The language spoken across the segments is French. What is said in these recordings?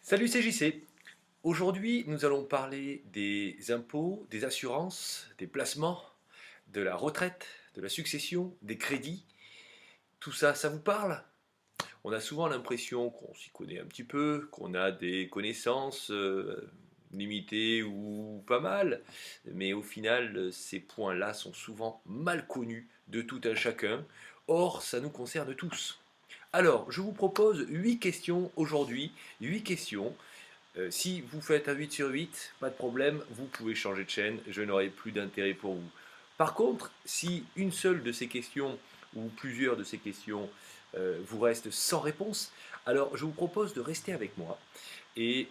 Salut, c'est JC. Aujourd'hui, nous allons parler des impôts, des assurances, des placements, de la retraite, de la succession, des crédits. Tout ça, ça vous parle? On a souvent l'impression qu'on s'y connaît un petit peu, qu'on a des connaissances limitées ou pas mal, mais au final, ces points-là sont souvent mal connus de tout un chacun. Or, ça nous concerne tous. Alors, je vous propose 8 questions aujourd'hui, 8 questions. Si vous faites un 8 sur 8, pas de problème, vous pouvez changer de chaîne, je n'aurai plus d'intérêt pour vous. Par contre, si une seule de ces questions ou plusieurs de ces questions vous restent sans réponse, alors je vous propose de rester avec moi. Et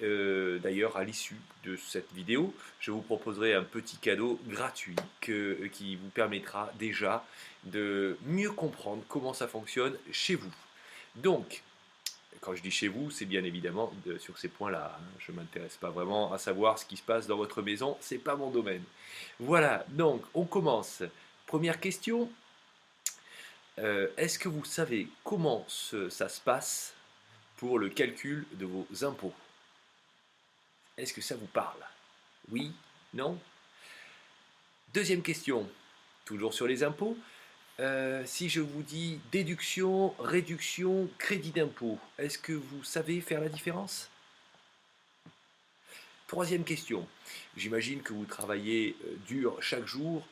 d'ailleurs, à l'issue de cette vidéo, je vous proposerai un petit cadeau gratuit qui vous permettra déjà de mieux comprendre comment ça fonctionne chez vous. Donc, quand je dis chez vous, c'est bien évidemment sur ces points-là, hein. Je ne m'intéresse pas vraiment à savoir ce qui se passe dans votre maison, c'est pas mon domaine. Voilà, donc on commence. Première question, est-ce que vous savez comment ça se passe pour le calcul de vos impôts? Est-ce que ça vous parle? Oui? Non? Deuxième question, toujours sur les impôts. Si je vous dis déduction, réduction, crédit d'impôt, est-ce que vous savez faire la différence? Troisième question. J'imagine que vous travaillez dur chaque jour.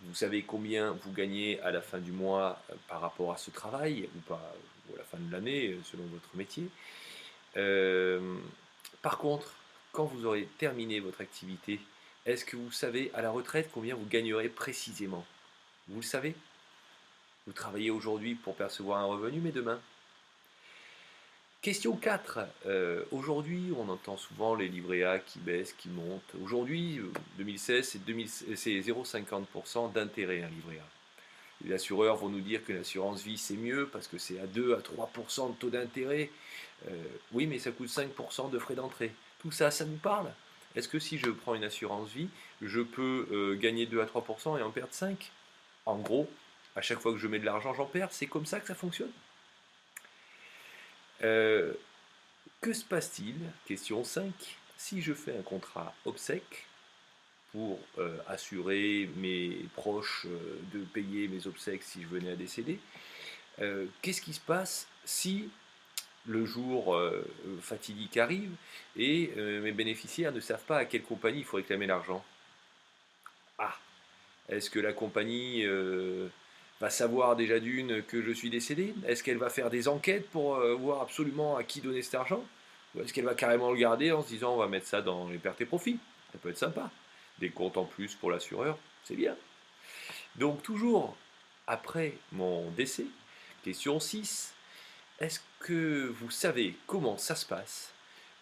Vous savez combien vous gagnez à la fin du mois par rapport à ce travail, ou pas, ou à la fin de l'année, selon votre métier. Euh, Par contre, quand vous aurez terminé votre activité, est-ce que vous savez à la retraite combien vous gagnerez précisément? Vous le savez? Vous travaillez aujourd'hui pour percevoir un revenu, mais demain? Question 4. Aujourd'hui, on entend souvent les livrets A qui baissent, qui montent. Aujourd'hui, 2016, c'est 0,50% d'intérêt un livret A. Les assureurs vont nous dire que l'assurance vie c'est mieux parce que c'est à 2 à 3% de taux d'intérêt. Oui, mais ça coûte 5% de frais d'entrée. Tout ça, ça nous parle? Est-ce que si je prends une assurance vie, je peux gagner 2 à 3% et en perdre 5? En gros, à chaque fois que je mets de l'argent, j'en perds. C'est comme ça que ça fonctionne. Euh, Que se passe-t-il, question 5, si je fais un contrat obsèque pour assurer mes proches de payer mes obsèques si je venais à décéder? Qu'est-ce qui se passe si le jour fatidique arrive et mes bénéficiaires ne savent pas à quelle compagnie il faut réclamer l'argent? Ah, est-ce que la compagnie va savoir déjà d'une que je suis décédé? Est-ce qu'elle va faire des enquêtes pour voir absolument à qui donner cet argent? Ou est-ce qu'elle va carrément le garder en se disant on va mettre ça dans les pertes et profits? Ça peut être sympa. Des comptes en plus pour l'assureur, c'est bien. Donc toujours après mon décès, question 6, est-ce que vous savez comment ça se passe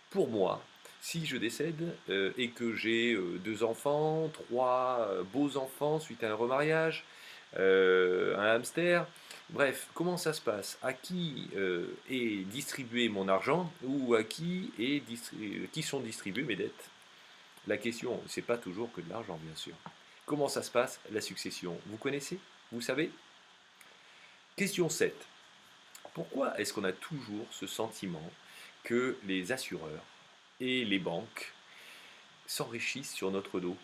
pour moi si je décède et que j'ai deux enfants, trois beaux enfants suite à un remariage, un hamster? Bref, comment ça se passe? À qui est distribué mon argent ou à qui sont distribuées mes dettes? La question, c'est pas toujours que de l'argent, bien sûr. Comment ça se passe, la succession? Vous connaissez? Vous savez? Question 7. Pourquoi est-ce qu'on a toujours ce sentiment que les assureurs et les banques s'enrichissent sur notre dos?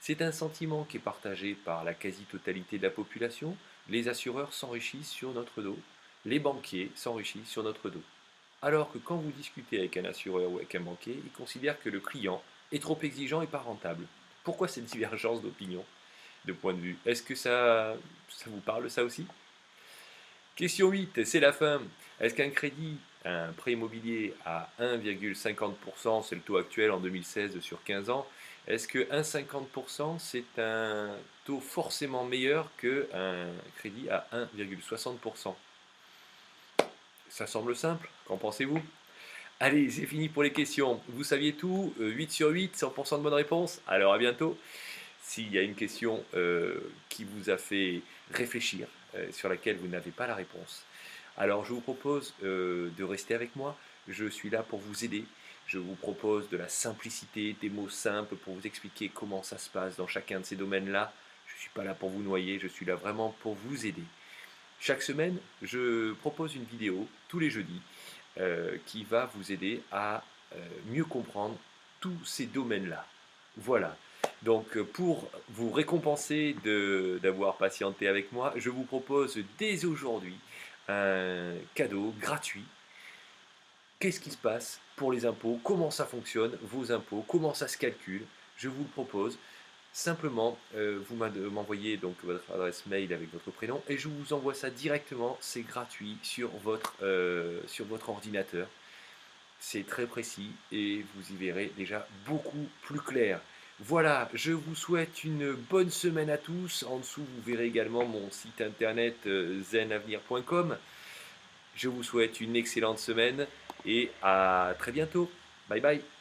C'est un sentiment qui est partagé par la quasi-totalité de la population. Les assureurs s'enrichissent sur notre dos, les banquiers s'enrichissent sur notre dos. Alors que quand vous discutez avec un assureur ou avec un banquier, ils considèrent que le client est trop exigeant et pas rentable. Pourquoi cette divergence d'opinion, de point de vue? Est-ce que ça vous parle ça aussi? Question 8, c'est la fin. Est-ce qu'un crédit, un prêt immobilier à 1,50%, c'est le taux actuel en 2016 sur 15 ans, est-ce que 1,50% c'est un taux forcément meilleur qu'un crédit à 1,60%? Ça semble simple, qu'en pensez-vous? Allez, c'est fini pour les questions. Vous saviez tout, 8 sur 8, 100% de bonnes réponses. Alors à bientôt. S'il y a une question qui vous a fait réfléchir, sur laquelle vous n'avez pas la réponse, alors je vous propose de rester avec moi. Je suis là pour vous aider. Je vous propose de la simplicité, des mots simples pour vous expliquer comment ça se passe dans chacun de ces domaines-là. Je ne suis pas là pour vous noyer, je suis là vraiment pour vous aider. Chaque semaine, je propose une vidéo tous les jeudis qui va vous aider à mieux comprendre tous ces domaines-là. Voilà. Donc pour vous récompenser d'avoir patienté avec moi, je vous propose dès aujourd'hui un cadeau gratuit. Qu'est-ce qui se passe pour les impôts? Comment ça fonctionne, vos impôts? Comment ça se calcule? Je vous le propose. Simplement, vous m'envoyez donc votre adresse mail avec votre prénom et je vous envoie ça directement. C'est gratuit sur votre ordinateur. C'est très précis et vous y verrez déjà beaucoup plus clair. Voilà, je vous souhaite une bonne semaine à tous. En dessous, vous verrez également mon site internet zenavenir.com. Je vous souhaite une excellente semaine et à très bientôt. Bye bye.